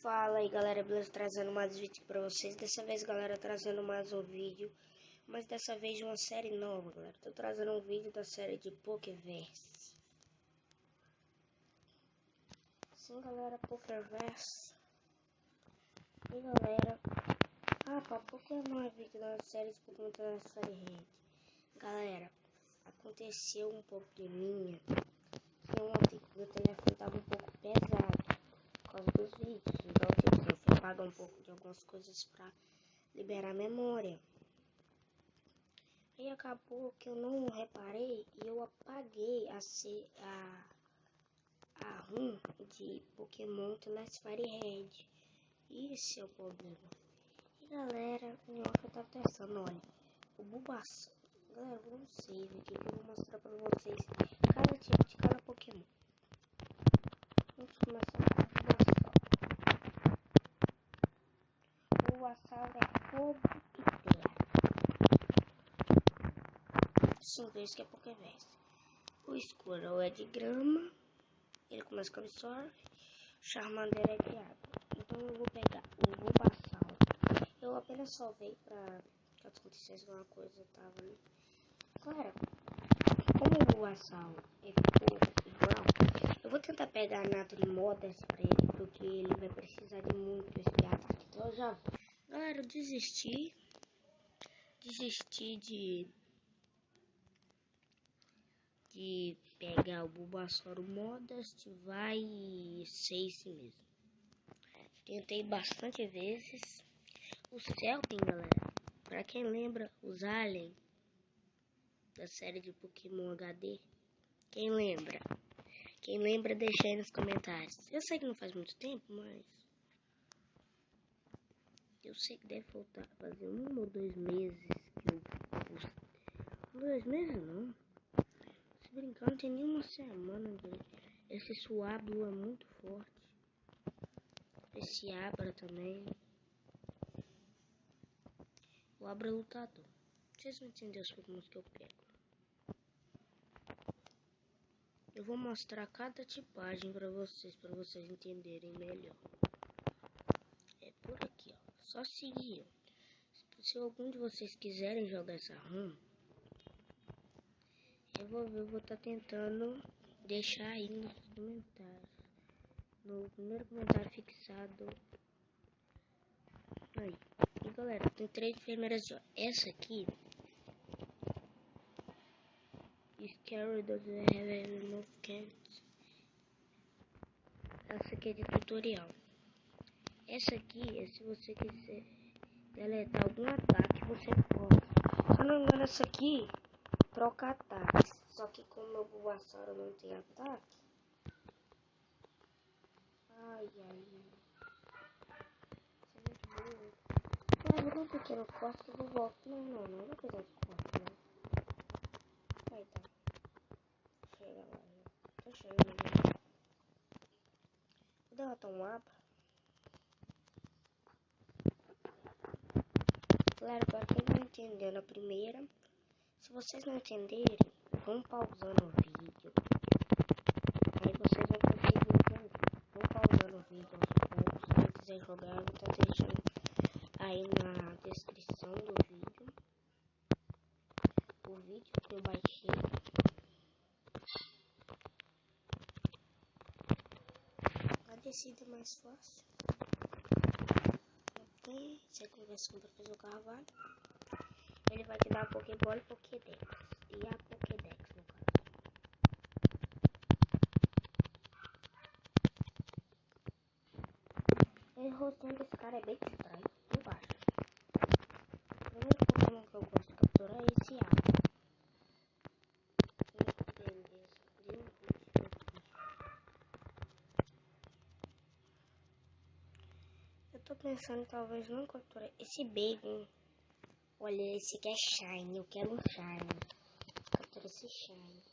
Fala aí galera, beleza? Trazendo mais vídeo pra vocês. Dessa vez galera, trazendo mais um vídeo, mas dessa vez de uma série nova galera. Tô trazendo um vídeo da série de Pokéverse. Sim galera, Pokéverse. E galera, pra Pokémon é vídeo da série de Pokémon da série Red. Galera, aconteceu um pouco de minha. Ontem meu telefone tava um pouco pesado por causa dos vídeos, então tipo, eu fui apagar um pouco de algumas coisas pra liberar a memória. Aí acabou que eu não reparei e eu apaguei a ROM de Pokémon Telesfire Red. Isso é o problema. E galera, eu tava testando, olha, o Bulbasaur. Galera, eu vou um save aqui que eu vou mostrar pra vocês cada tipo de cada Pokémon. Vamos começar com o Bulbasaur. O Bulbasaur é fogo e terra. Sim, por isso que é Pokéverse. O Squirtle é de grama. Ele começa com Absorve. Charmander é de água. Então eu vou pegar o Bulbasaur. Eu apenas salvei pra que acontecesse alguma coisa. Tava ali. Galera, como o Bulbasaur é fogo igual, eu vou tentar pegar a Natri Modest pra ele, porque ele vai precisar de muito esse ataque. Então eu já vou. Galera, eu desisti de pegar o Bulbasaur Modest, vai ser esse mesmo. Tentei bastante vezes. O Celpin, galera, pra quem lembra os Alien da série de Pokémon HD, quem lembra? Quem lembra, deixa aí nos comentários. Eu sei que não faz muito tempo, mas eu sei que deve faltar fazer 1 ou 2 meses que eu... 2 meses não. Se brincar, não tem nem uma semana dele. Esse Swablu é muito forte. Esse Abra também. O Abra é lutador. Vocês vão entender os Pokémon que eu pego. Eu vou mostrar cada tipagem pra vocês entenderem melhor. É por aqui, ó. Só seguir, ó. Se algum de vocês quiserem jogar essa ROM, eu vou estar tentando deixar aí nos comentários. No primeiro comentário fixado. Aí. E galera, tem 3 enfermeiras, ó. Essa aqui, Scary doesn't have enough cats. Essa aqui é de tutorial. Essa aqui é se você quiser deletar algum ataque, você pode. Se eu não me engano, essa aqui troca ataques. Só que como o Bulbasaur não tem ataque. Ai. Isso é muito bom. Mas eu vou um pequeno corte que eu vou voltar. Não precisar de corte, não. Aí tá. Chega lá. Tô chegando. Vou derrotar um mapa. Galera, para quem não entendeu na primeira, se vocês não entenderem, vão pausando o vídeo. Aí vocês vão conseguir entender. Vou pausando o vídeo aos poucos. Se você quiser jogar, eu vou estar deixando aí na descrição do vídeo o vídeo que eu baixei. A descida é mais fácil. Aqui, você conversa com o professor Carvalho. Ele vai te dar a Pokébola e Pokédex. E a Pokédex, no caso. O rostinho desse cara é bem estranho. Eu acho. O primeiro Pokémon que eu gosto de capturar é esse Abra. Eu tô pensando em talvez não capturar esse Baby. Olha, esse aqui é Shine. Eu quero um Shine. Captura esse Shine.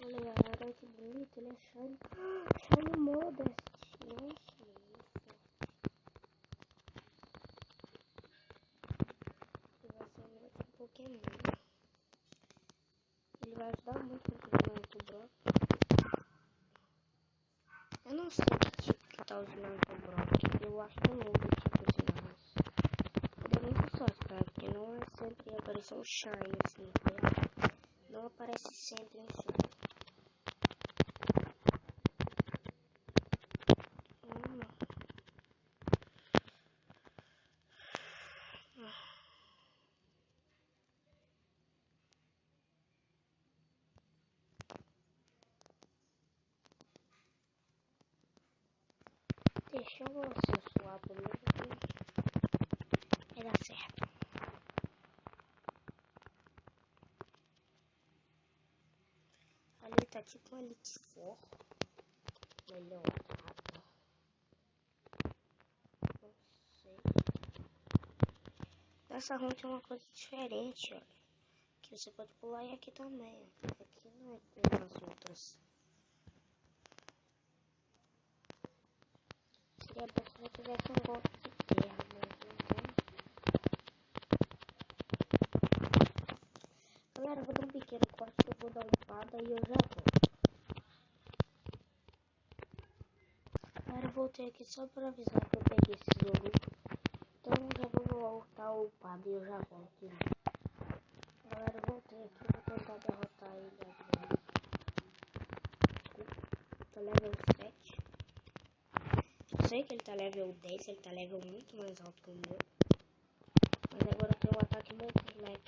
Olha, galera, que bonito. Ele é Shine. Shine Modest. Nossa, ele vai ser um ótimo Pokémon. Ele vai ajudar muito no Pokémon do Brock. Eu não sei que tipo que tá os ginásio do Brock. Eu acho um novo tipo de ginásio. Eu dei muita sorte, cara, porque não é sempre aparecer um shine assim, tá ligado? Não aparece sempre um shine. Deixa eu suar primeiro que vai dar certo. Ali tá tipo uma Elite Four melhorada. Não sei. Nessa run tem uma coisa diferente, olha. Que você pode pular e aqui também. Aqui não é como as outras. Seria bom se eu tivesse um golpe de terra, mas não tem. Galera, eu vou dar um pequeno corte que eu vou dar um pada e eu já volto. Galera, eu voltei aqui só pra avisar que eu peguei esse jogo. Então já vou voltar o pada e eu já volto. Galera, eu voltei aqui, vou tentar derrotar ele agora. Tô level 7. Eu sei que ele tá level 10, ele tá level muito mais alto que o meu. Mas agora eu tenho um ataque muito leve.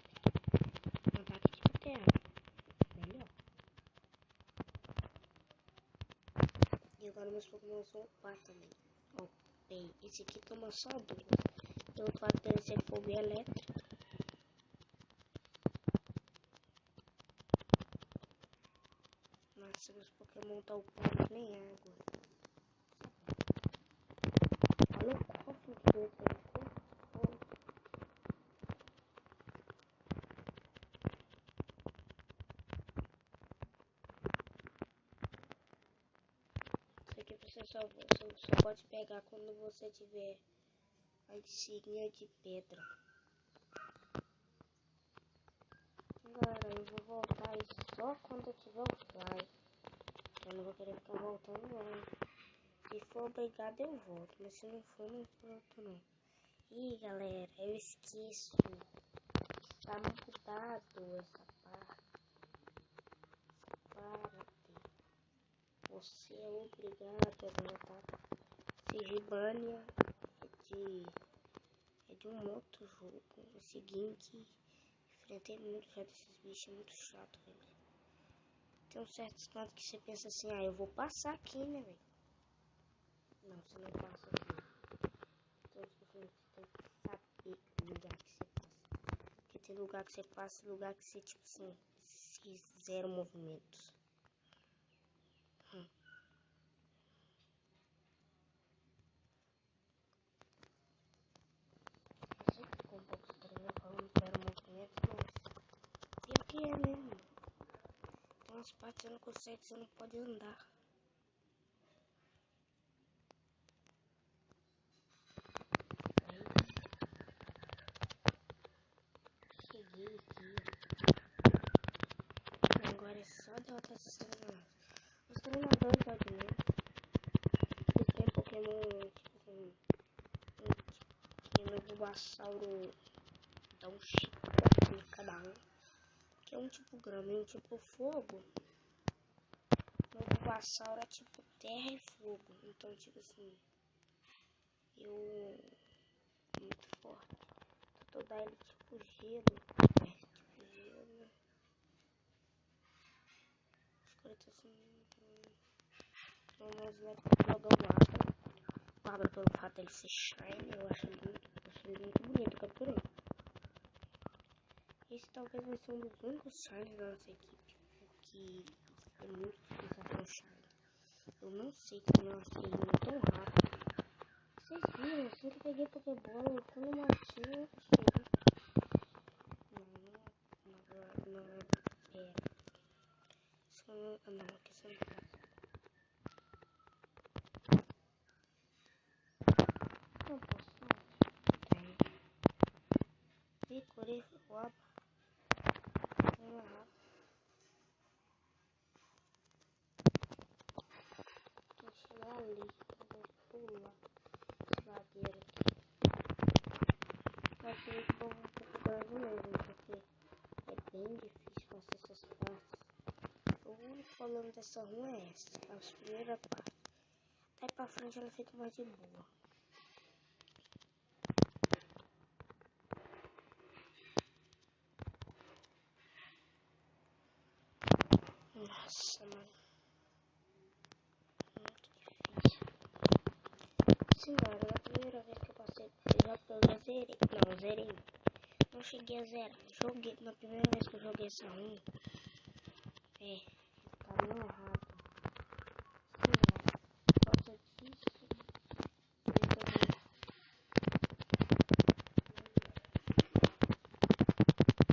Um ataque de terra. Melhor. E agora meus Pokémon vão upar também. Ó, bem, esse aqui toma só 2. E o fato dele ser fogo e elétrico. Nossa, meus Pokémon tá upando nem água. Olha o cofre que eu tenho. Isso aqui você só pode pegar quando você tiver a insígnia de pedra. Galera, eu vou voltar só quando eu tiver o fly. Eu não vou querer ficar voltando não. Se for obrigado eu volto, mas se não for, não volto não. Ih, galera, eu esqueço. Tá mudado essa parte. Você é obrigado a voltar. Sigibania é de um outro jogo. Esse Gink, enfrentei muito já desses bichos, é muito chato, velho. Tem um certo canto que você pensa assim, ah, eu vou passar aqui, né, velho? Não, você não passa aqui. Então, tipo, você tem que saber o lugar que você passa. Porque tem lugar que você passa e lugar que você, tipo assim, zero movimentos. Eu sei que ficou um pouco estranho falando zero movimentos, mas pior que é mesmo. Tem umas partes que você não consegue, você não pode andar. Cheguei aqui. Agora é só derrotar esses treinadores. Os treinadores da Disney. Eles têm Pokémon tipo no Bulbasauro dá um chicote em cada um. Que é um tipo grama e um tipo fogo. No Bulbasauro é tipo terra e fogo. Então tipo assim. Eu. Muito forte. Tô dar ele tipo gelo. Tipo gelo. Acho que ele tá assim. Mas vai jogar o Abra. O Abra pelo fato dele ser shine. Eu acho ele muito bonito. Capturei. Esse talvez vai ser um dos únicos shines da nossa equipe. Porque é muito difícil achar um shine. Eu não sei como eu achei ele tão rápido. Vocês viram, assim que eu peguei Pokébola, quando eu achei, eu achei. Não é. Não, aqui só não passa. Não posso, não. Tem. Curei, o Abra. Não é rápido. problema dessa rua é essa. A primeira parte. Daí pra frente ela fica mais de boa. Nossa, mano. Muito difícil. Sim, galera, na primeira vez que eu passei eu já zerei. Não, zerei. Não cheguei a zerar. Joguei. Na primeira vez que eu joguei essa rua. Caminho errado. Sim, galera. Por causa disso.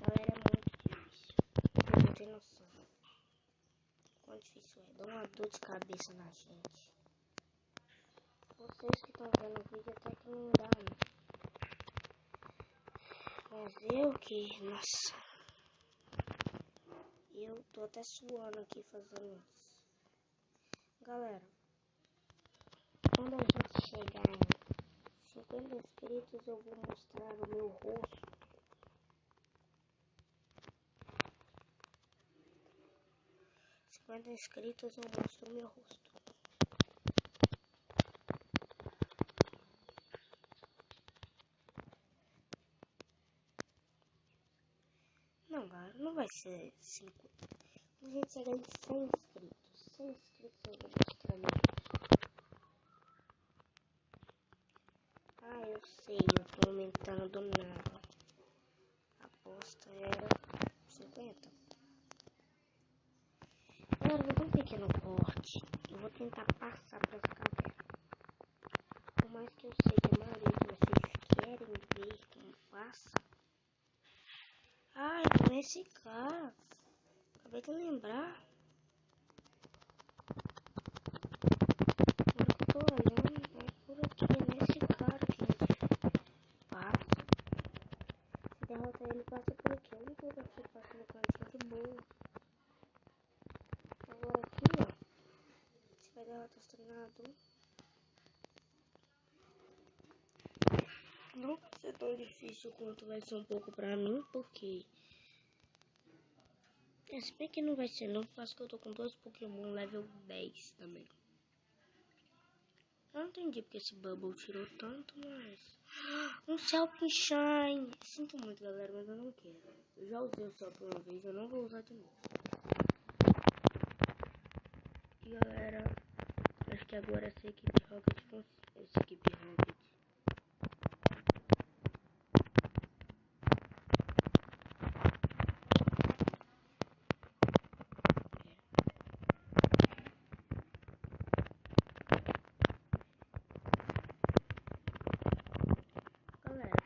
Galera, é muito difícil. Eu não tenho noção. Quão difícil é. Dá uma dor de cabeça na gente. Vocês que estão vendo o vídeo até que não dá, né? Mas eu que... Nossa. Eu tô até suando aqui fazendo isso. Galera. Quando a gente chegar em 50 inscritos, eu vou mostrar o meu rosto. 50 inscritos, eu mostro o meu rosto. Não, galera, não vai ser 50. Quando a gente chegar em 100 inscritos. 100 inscritos eu vou mostrar meu rosto. Ah, eu sei, eu tô aumentando do nada. A aposta era 50. Galera, vou dar um pequeno corte. Eu vou tentar passar para essa caverna. Por mais que eu sei que a maioria de vocês querem ver como passa. Ai, com esse cara. Acabei de lembrar. Agora que eu tô olhando, é por aqui, é nesse cara que a gente passa. Se derrota ele, passa por aqui. Eu não sei que você passa no cantinho de boa. Agora aqui, ó. Você vai derrotar o treinador. Não vai ser tão difícil quanto vai ser um pouco pra mim, porque... se bem que não vai ser não, por causa que eu tô com 2 Pokémon level 10 também. Eu não entendi porque esse Bubble tirou tanto, mas... Um Selfie-Shine! Sinto muito, galera, mas eu não quero. Eu já usei o Selfie uma vez, eu não vou usar de novo. E galera, acho que agora essa equipe Rocket... Essa equipe Rocket...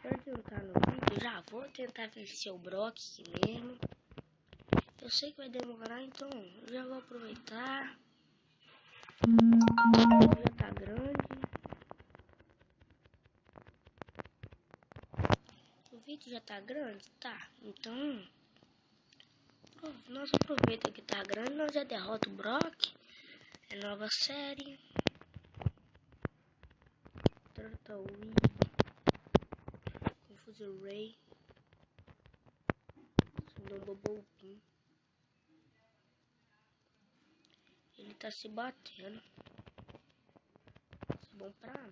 Pra adiantar no vídeo, já vou tentar vencer o Brock aqui mesmo. Eu sei que vai demorar, então já vou aproveitar. Já tá grande. O vídeo já tá grande? Tá. Então, nós aproveita que tá grande, nós já derrota o Brock. É nova série. Turtle Confusion Ray. Sundom Bubble. Ele tá se batendo. Isso é bom pra mim.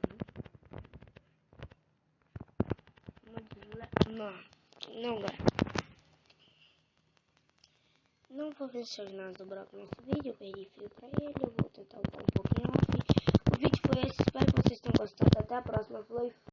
Não, galera. Não vou vencer o ginásio do Brock nesse vídeo. Eu perdi fio pra ele.